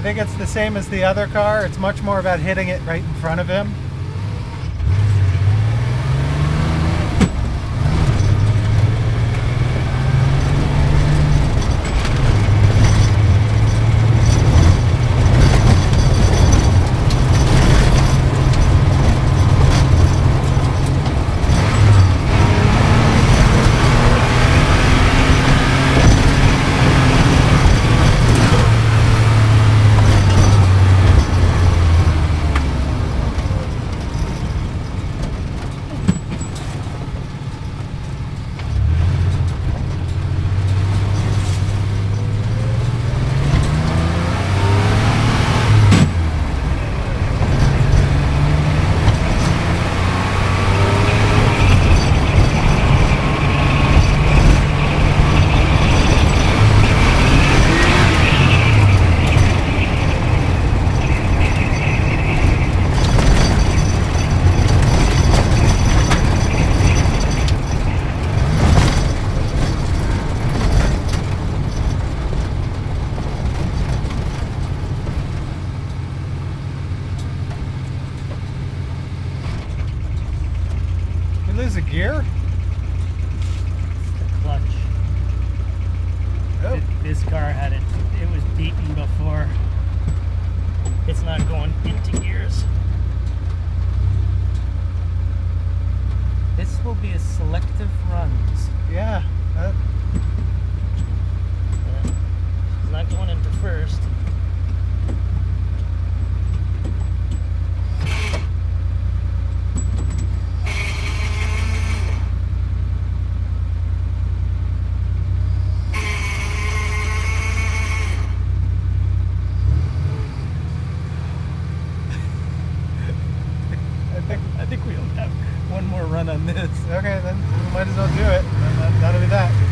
think it's the same as the other car. It's much more about hitting it right in front of him. Lose a gear? The clutch. Oh. This car had it. It was beaten before. It's not going into gears. This will be a selective runs. Yeah. Yeah. It's not going into first. I think we only have one more run on this. Okay, then we might as well do it. That'll be that.